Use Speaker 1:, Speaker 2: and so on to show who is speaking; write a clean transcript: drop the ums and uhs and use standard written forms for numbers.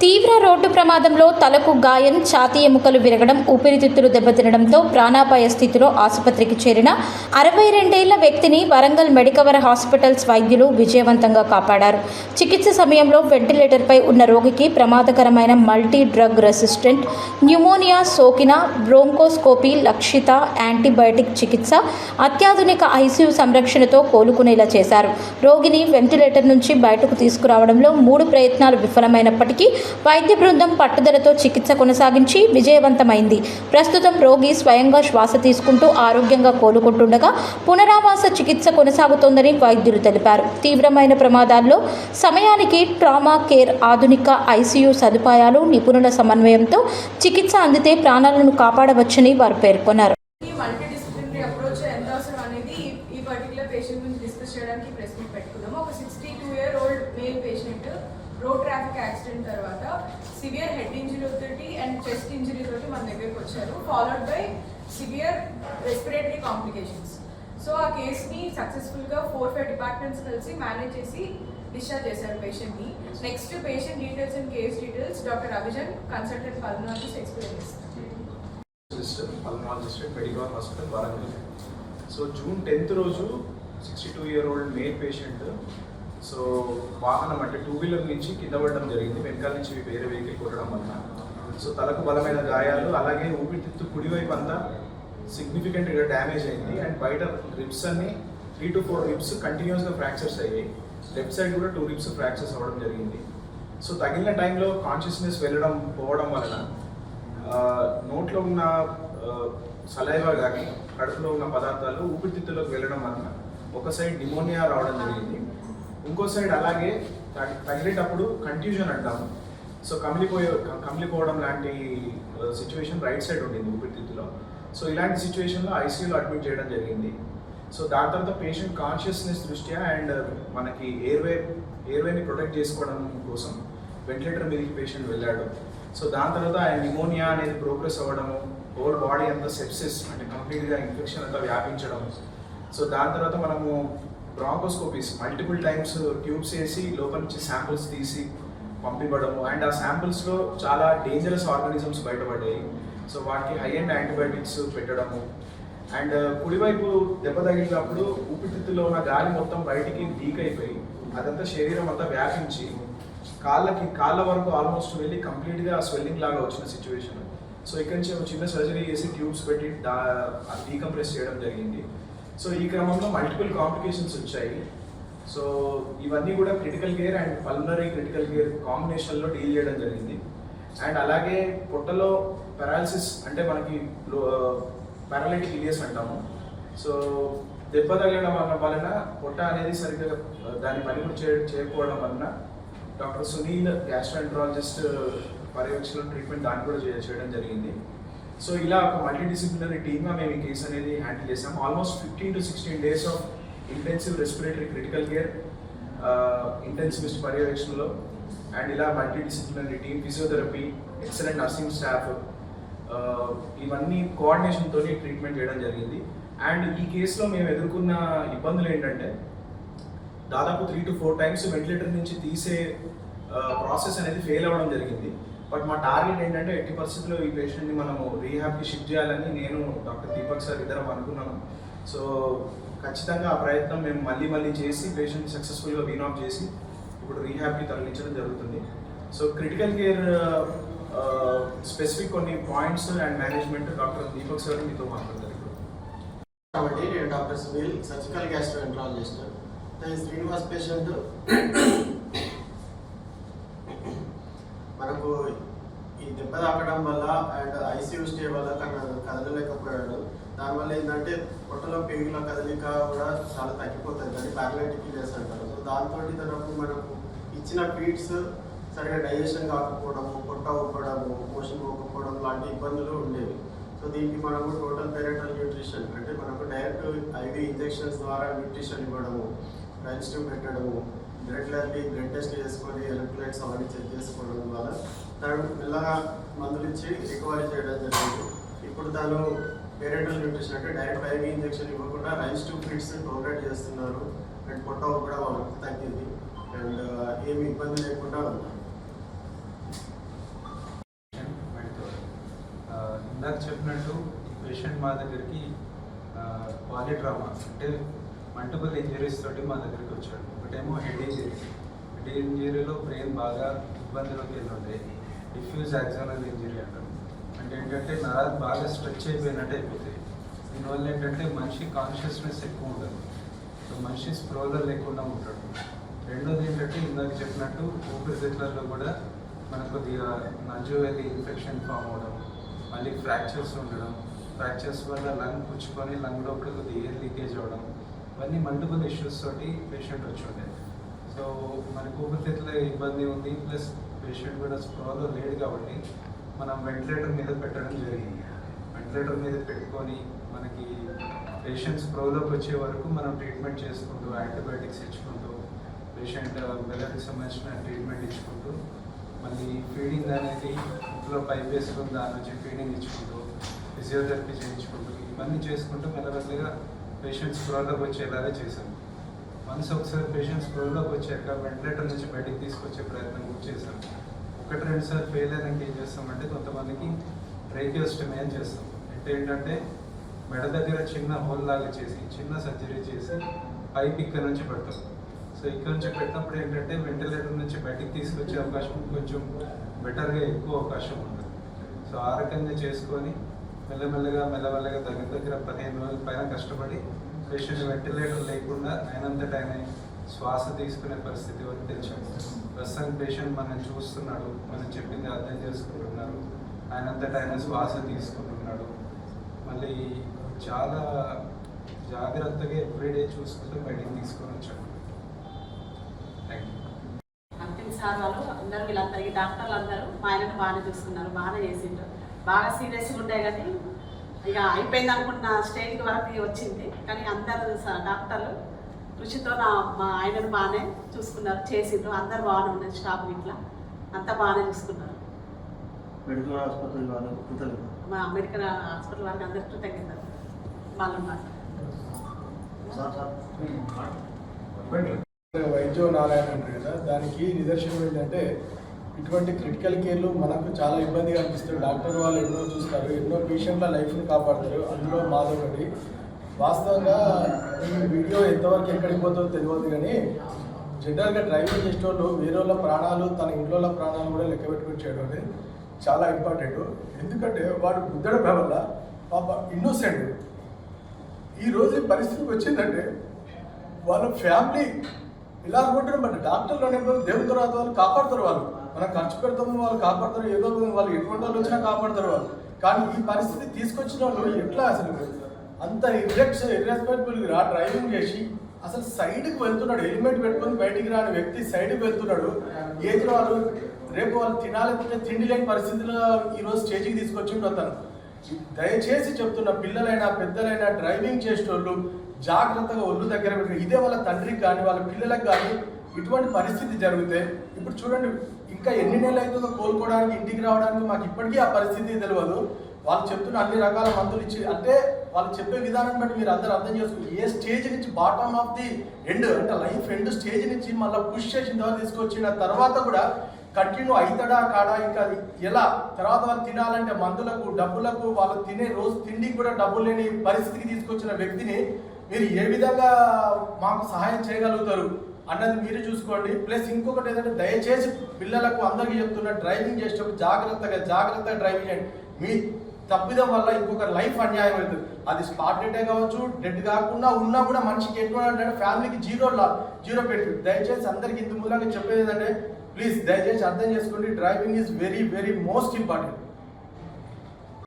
Speaker 1: తీవ్ర రోడ్డు ప్రమాదంలో తలకు గాయం, ఛాతీ ఎముకలు విరగడం, ఊపిరితిత్తులు దెబ్బతినడంతో ప్రాణాపాయ స్థితిలో ఆసుపత్రికి చేరిన 62 ఏళ్ల వ్యక్తిని వరంగల్ మెడికవర్ హాస్పిటల్స్ వైద్యులు విజయవంతంగా కాపాడారు. చికిత్స సమయంలో వెంటిలేటర్పై ఉన్న రోగికి ప్రమాదకరమైన మల్టీ డ్రగ్ రెసిస్టెంట్ న్యూమోనియా సోకిన బ్రోంకోస్కోపీ, లక్షిత యాంటీబయాటిక్ చికిత్స, అత్యాధునిక ఐసీయూ సంరక్షణతో కోలుకునేలా చేశారు. రోగిని వెంటిలేటర్ నుంచి బయటకు తీసుకురావడంలో 3 ప్రయత్నాలు విఫలమైనప్పటికీ వైద్య బృందం పట్టుదలతో చికిత్స కొనసాగించి విజయవంతమైంది. ప్రస్తుతం రోగి స్వయంగా శ్వాస తీసుకుంటూ ఆరోగ్యంగా కోలుకుంటుండగా పునరావాస చికిత్స కొనసాగుతోందని వైద్యులు తెలిపారు. తీవ్రమైన ప్రమాదాల్లో సమయానికి ట్రామా కేర్, ఆధునిక ఐసీయూ సదుపాయాలు, నిపుణుల సమన్వయంతో చికిత్స అందితే ప్రాణాలను కాపాడవచ్చని వారు పేర్కొన్నారు.
Speaker 2: ఒక 62-year-old male patient road traffic accident తర్వాత సివియర్ హెడ్ ఇంజరీ తోటి అండ్ చెస్ట్ ఇంజరీ తోటి మన దగ్గరకు వచ్చారు, followed by severe respiratory complications. So ఆ కేసుని సక్సెస్ఫుల్గా 4-5 డిపార్ట్మెంట్స్ కలిసి మేనేజ్ చేసి డిశ్చార్జ్ చేశారు పేషెంట్ని. Next patient details and case details doctor Abhijan, consultant pulmonologist explain చేస్తారు.
Speaker 3: Pulmonologist Medicover hospital Warangal. So June 10th రోజు 62-year-old మేల్ పేషెంట్ సో వాహనం అంటే 2-wheeler నుంచి కింద పడడం జరిగింది. వెనకాల నుంచి వేరే వెహికల్ కొట్టడం వల్ల సో తలకు బలమైన గాయాలు, అలాగే ఊపిరితిత్తు కుడివైపు అంతా సిగ్నిఫికెంట్గా డ్యామేజ్ అయింది. అండ్ బయట రిబ్స్ అన్ని 3 to 4 రిబ్స్ కంటిన్యూస్గా ఫ్రాక్చర్స్ అయ్యాయి. లెఫ్ట్ సైడ్ కూడా 2 రిబ్స్ ఫ్రాక్చర్స్ అవ్వడం జరిగింది. సో తగిన టైంలో కాన్షియస్నెస్ పోవడం వలన నోట్లో ఉన్న సలైవా కానీ కడుపులో ఉన్న పదార్థాలు ఊపిరితిత్తులోకి వెళ్ళడం వలన ఒక సైడ్ నిమోనియా రావడం జరిగింది, ఇంకో సైడ్ అలాగే తగిలేటప్పుడు కంట్యూజన్ అంటాము. సో కమిలిపోవడం లాంటి సిచ్యువేషన్ రైట్ సైడ్ ఉండింది ఊపిరితిత్తులో. సో ఇలాంటి సిచ్యువేషన్లో ఐసీయూలో అడ్మిట్ చేయడం జరిగింది. సో దాని తర్వాత పేషెంట్ కాన్షియస్నెస్ దృష్ట్యా అండ్ మనకి ఎయిర్వేని ప్రొటెక్ట్ చేసుకోవడం కోసం వెంటిలేటర్ మీదకి పేషెంట్ వెళ్ళాడు. సో దాని తర్వాత ఆయన నిమోనియా అనేది ప్రోగ్రెస్ అవ్వడము, హోల్ బాడీ అంతా సెప్సిస్ అంటే కంప్లీట్గా ఇన్ఫెక్షన్ అంతా వ్యాపించడం. సో దాని తర్వాత మనము బ్రాంకోస్కోపీస్ మల్టిపుల్ టైమ్స్ ట్యూబ్స్ వేసి లోపల నుంచి శాంపిల్స్ తీసి పంపివ్వడము. అండ్ ఆ శాంపిల్స్లో చాలా డేంజరస్ ఆర్గానిజమ్స్ బయటపడ్డాయి. సో వాటికి హై అండ్ యాంటీబయాటిక్స్ పెట్టడము. అండ్ కుడివైపు దెబ్బ తగిలినప్పుడు ఊపిరితిత్తులో ఉన్న గాలి మొత్తం బయటికి లీక్ అయిపోయి అదంతా శరీరం అంతా వ్యాపించి కాళ్ళ వరకు ఆల్మోస్ట్ వెళ్ళి కంప్లీట్గా స్వెల్లింగ్ లాగా వచ్చిన సిచ్యువేషన్. సో ఇక్కడి నుంచి ఒక చిన్న సర్జరీ చేసి ట్యూబ్స్ పెట్టి డీకంప్రెస్ చేయడం జరిగింది. సో ఈ క్రమంలో మల్టిపుల్ కాంప్లికేషన్స్ వచ్చాయి. సో ఇవన్నీ కూడా critical care and pulmonary critical care కాంబినేషన్లో డీల్ చేయడం జరిగింది. అండ్ అలాగే పొట్టలో పారాలిసిస్ అంటే మనకి పారాలిటిక్ ఇలియస్ అంటాము. సో దెబ్బ తగలడం వలన పొట్ట అనేది సరిగ్గా దాని పని కూడా చేయకపోవడం వలన డాక్టర్ సునీల్ గ్యాస్ట్రోఎంట్రాలజిస్ట్ పర్యవేక్షణలో ట్రీట్మెంట్ దాన్ని కూడా చేయడం జరిగింది. సో ఇలా ఒక మల్టీడిసిప్లినరీ టీమ్గా మేము ఈ కేసు అనేది హ్యాండిల్ చేసాం. Almost 15 to 16 days of intensive respiratory critical care intensivist పర్యవేక్షణలో అండ్ ఇలా multidisciplinary team, physiotherapy, excellent nursing staff, ఇవన్నీ కోఆర్డినేషన్తో ట్రీట్మెంట్ చేయడం జరిగింది. అండ్ ఈ కేసులో మేము ఎదుర్కొన్న ఇబ్బందులు ఏంటంటే దాదాపు 3 to 4 times వెంటిలేటర్ నుంచి తీసే ప్రాసెస్ అనేది ఫెయిల్ అవ్వడం జరిగింది. బట్ మా టార్గెట్ ఏంటంటే ఎట్టి పరిస్థితుల్లో ఈ పేషెంట్ని మనము రీహాబ్కి షిఫ్ట్ చేయాలని నేను డాక్టర్ దీపక్ సార్ ఇద్దరం అనుకున్నాను. సో ఖచ్చితంగా ఆ ప్రయత్నం మేము మళ్ళీ చేసి పేషెంట్ని సక్సెస్ఫుల్గా వీనాప్ చేసి ఇప్పుడు రీహాబ్కి తరలించడం జరుగుతుంది. సో క్రిటికల్ కేర్ స్పెసిఫిక్ కొన్ని points and management doctor Deepak sir మీతో మాట్లాడతారు.
Speaker 4: కాబట్టి నేను doctor Sunil, surgical gastroenterologist. Srinivas patient మనకు ఈ దెబ్బ తాకడం వల్ల అండ్ ఐసీయూ స్టే వల్ల కదలలేకపోయాడు. దానివల్ల ఏంటంటే పొట్టలో పేగుల కదలిక కూడా చాలా తగ్గిపోతుంది, దాన్ని పారాలిటిక్ ఇలియస్ అంటారు. సో దాంతో తనకు మనకు ఇచ్చిన ఫీడ్స్ సరిగా డైజెషన్ కాకపోవడము, పొట్ట ఉబ్బడము, మోషన్ పోకపోవడం లాంటి ఇబ్బందులు ఉండేవి. సో దీనికి మనము టోటల్ పేరెంటల్ న్యూట్రిషన్ అంటే మనకు డైరెక్ట్ ఐవీ ఇంజెక్షన్స్ ద్వారా న్యూట్రిషన్ ఇవ్వడము, రైన్స్ ట్యూబ్ పెట్టడము, రెగ్యులర్లీ బ్లడ్ టెస్ట్ చేసుకొని ఎలక్ట్రోలైట్స్ అవన్నీ చెక్ చేసుకోవడం వల్ల తను మెల్లగా మందులు ఇచ్చి రికవరీ చేయడం జరిగింది. ఇప్పుడు తను పేరెంటల్ న్యూట్రిషన్ అంటే డైరెక్ట్ ఐవీ ఇంజెక్షన్ ఇవ్వకుండా రైన్స్ ట్యూబ్ ఫీడ్స్ టోలరేట్ చేస్తున్నారు. అండ్ పొట్ట కూడా వాళ్ళకి తగ్గింది అండ్ ఏమి ఇబ్బంది లేకుండా ఉంది.
Speaker 3: పేషెంట్ మా దగ్గరికి పాలిట్రామా అంటే మల్టిపుల్ ఇంజరీస్ తోటి మా దగ్గరికి వచ్చాడు. ఒకటేమో హెడ్ ఇంజరీలో బ్రెయిన్ బాగా ఇబ్బందులోకి వెళ్ళి డిఫ్యూజ్ యాక్సినల్ ఇంజరీ అంటారు. అంటే ఏంటంటే నరాలు బాగా స్ట్రెచ్ అయిపోయినట్టు అయిపోతాయి. దీనివల్ల ఏంటంటే మనిషి కాన్షియస్నెస్ ఎక్కువ ఉండదు, సో మనిషి స్ప్రోలో లేకుండా ఉంటాడు. రెండోది ఏంటంటే ఇందాక చెప్పినట్టు ఊపిరితిత్తులలో కూడా మనకు కొద్దిగా నజు వెళ్ళి ఇన్ఫెక్షన్ ఫామ్ అవ్వడం, మళ్ళీ ఫ్రాక్చర్స్ ఉండడం, ఫ్రాక్చర్స్ వల్ల లంగ్ పుచ్చుకొని లంగ్ లోపల కొద్దిగా ఎయిర్ లీకేజ్ అవ్వడం, ఇవన్నీ మల్టిపుల్ ఇష్యూస్ తోటి పేషెంట్ వచ్చి ఉండే. సో మనకు ఊపిరితిత్తుల ఇబ్బంది ఉంది, ప్లస్ పేషెంట్ కూడా స్ప్రోలో లేడు కాబట్టి మనం వెంటిలేటర్ మీద పెట్టడం జరిగింది. వెంటిలేటర్ మీద పెట్టుకొని మనకి పేషెంట్ స్ప్రోలోకి వచ్చే వరకు మనం ట్రీట్మెంట్ చేసుకుంటూ యాంటీబయాటిక్స్ ఇచ్చుకుంటూ పేషెంట్ మెదడుకి సంబంధించిన ట్రీట్మెంట్ ఇచ్చుకుంటూ మళ్ళీ ఫీడింగ్ అనేది ఇంట్లో పైప్ వేసుకుని దాని నుంచి ఫీడింగ్ ఇచ్చుకుంటూ ఫిజియోథెరపీ చేయించుకుంటూ ఇవన్నీ చేసుకుంటూ మెల్లమెల్లగా పేషెంట్ స్ప్రోలోకి వచ్చేలాగా చేశాం. వన్స్ ఒకసారి పేషెంట్ స్ప్రోలోకి వచ్చాక వెంటిలేటర్ నుంచి బయటికి తీసుకొచ్చే ప్రయత్నం కూడా చేశాం. 1-2 సార్లు ఫెయిల్ అయినాక ఏం చేస్తామంటే కొంతమందికి ట్రేకియోస్టమీ అని చేస్తాం. అంటే ఏంటంటే మెడ దగ్గర చిన్న హోల్ లాగా చేసి చిన్న సర్జరీ చేసి పైప్ ఇక్కడ నుంచి పెడతాం. సో ఇక్కడ నుంచి పెట్టినప్పుడు ఏంటంటే వెంటిలేటర్ నుంచి బయటికి తీసుకొచ్చే అవకాశం కొంచెం బెటర్గా ఎక్కువ అవకాశం ఉంటుంది. సో ఆ రకంగా చేసుకొని మెల్లమెల్లగా దగ్గర 15 రోజుల పైన కష్టపడి పేషెంట్ వెంటిలేటర్ లేకుండా అయినంతట ఆయన శ్వాస తీసుకునే పరిస్థితి వరకు తెచ్చాము. ప్రస్తుతం పేషెంట్ మనం చూస్తున్నాడు, మనం చెప్పింది అర్థం చేసుకుంటున్నారు, ఆయనంతట ఆయన శ్వాస తీసుకుంటున్నాడు. మళ్ళీ చాలా జాగ్రత్తగా ఎవ్రీడే చూసుకుంటూ బయటికి తీసుకొని వచ్చాము. Thank you.
Speaker 5: అంతిమ సార్ వాళ్ళు అందరూ వీళ్ళందరికీ డాక్టర్లు అందరూ మా ఆయనను బాగానే చూస్తున్నారు, బాగానే చేసిండ్రు. బాగా సీరియస్గా ఉంటాయి కానీ ఇక అయిపోయింది అనుకున్న స్టేజ్కి వరకు వచ్చింది. కానీ అందరు డాక్టర్లు కృషితో మా ఆయనను బాగానే చూసుకున్నారు, చేసిండ్రు. అందరు బాగానే ఉన్నారు, స్టాఫ్ ఇట్లా అంతా బాగానే చూసుకున్నారు.
Speaker 6: మెడికల్ హాస్పిటల్ వాళ్ళు
Speaker 5: మా మెడికల్ హాస్పిటల్ వారికి అందరికీ కృతజ్ఞతలు. వాళ్ళు
Speaker 7: వైద్యో నారాయణ అంటారు కదా, దానికి నిదర్శనం ఏంటంటే ఇటువంటి క్రిటికల్ కేర్లు మనకు చాలా ఇబ్బందిగా అనిపిస్తుంది. డాక్టర్ వాళ్ళు ఎన్నో చూస్తారు, ఎన్నో పేషెంట్ల లైఫ్ని కాపాడతారు, అందులో మాదొకటి. వాస్తవంగా ఈ వీడియో ఎంతవరకు ఎక్కడికి పోతుందో తెలియదు కానీ జనరల్గా డ్రైవింగ్ చేసేటోళ్ళు వేరే వాళ్ళ ప్రాణాలు తన ఇంట్లో ప్రాణాలు కూడా లెక్క పెట్టుకుని చేయడం అనేది చాలా ఇంపార్టెంట్. ఎందుకంటే వాడు బుద్ధడం వల్ల పాప ఇన్నోసెంట్. ఈరోజు ఈ పరిస్థితికి వచ్చిందంటే వాళ్ళ ఫ్యామిలీ ఇలా అనుకుంటారు. బట్ డాక్టర్లు అనేప్పుడు దేవుని తర్వాత వాళ్ళు కాపాడుతారు, వాళ్ళు మనం ఖర్చు పెడతాము, వాళ్ళు కాపాడుతారు, ఏదో వాళ్ళు ఎటువంటి వాళ్ళు వచ్చినా కాపాడుతారు వాళ్ళు. కానీ ఈ పరిస్థితి తీసుకొచ్చిన వాళ్ళు ఎట్లా అసలు అంత ఇర్రెస్పాన్సిబుల్గా డ్రైవింగ్ చేసి అసలు సైడ్కి వెళ్తున్నాడు, హెల్మెట్ పెట్టుకొని బయటికి రాని వ్యక్తి సైడ్కి వెళ్తున్నాడు. ఏజ్లో వాళ్ళు రేపు వాళ్ళు తినాలంటే తిండి లేని పరిస్థితిలో ఈరోజు స్టేజ్కి తీసుకొచ్చిండు అతను. దయచేసి చెప్తున్న పిల్లలైనా పెద్దలైనా డ్రైవింగ్ చేసేటోళ్ళు జాగ్రత్తగా ఒళ్ళు దగ్గర పెట్టి, ఇదే వాళ్ళ తండ్రికి కానీ వాళ్ళ పిల్లలకు కానీ ఇటువంటి పరిస్థితి జరిగితే ఇప్పుడు చూడండి ఇంకా ఎన్ని నెలలు అవుతుందో కోలుకోవడానికి, ఇంటికి రావడానికి. మాకు ఇప్పటికీ ఆ పరిస్థితి తెలియదు. వాళ్ళు చెప్తున్న అన్ని రకాల మందులు ఇచ్చి అంటే వాళ్ళు చెప్పే విధానం బట్టి మీరు అందరూ అర్థం చేసుకుని ఏ స్టేజ్ నుంచి బాటమ్ ఆఫ్ ది ఎండ్ అంటే లైఫ్ ఎండ్ స్టేజ్ నుంచి మళ్ళీ పుష్ చేసిన తర్వాత తీసుకొచ్చిన తర్వాత కూడా కంటిన్యూ అవుతాడా కాడా, ఇంకా ఎలా తర్వాత వాళ్ళు తినాలంటే మందులకు డబ్బులకు వాళ్ళు తినే రోజు తిండికి కూడా డబ్బులు లేని పరిస్థితికి తీసుకొచ్చిన వ్యక్తిని మీరు ఏ విధంగా మాకు సహాయం చేయగలుగుతారు అన్నది మీరు చూసుకోండి. ప్లస్ ఇంకొకటి ఏంటంటే దయచేసి పిల్లలకు అందరికీ చెప్తున్న డ్రైవింగ్ చేసేటప్పుడు జాగ్రత్తగా డ్రైవింగ్ చేయండి. మీ తప్పిదం వల్ల ఇంకొక లైఫ్ అన్యాయం అవుతుంది. అది స్పాట్ డెడ్ కావచ్చు, డెడ్ కాకుండా ఉన్నా కూడా మనిషికి ఎటువంటి ఫ్యామిలీకి జీరో పెట్టి. దయచేసి అందరికీ ఇంత మూలంగా చెప్పేది ఏంటంటే ప్లీజ్ దయచేసి అర్థం చేసుకోండి, driving is very very most important.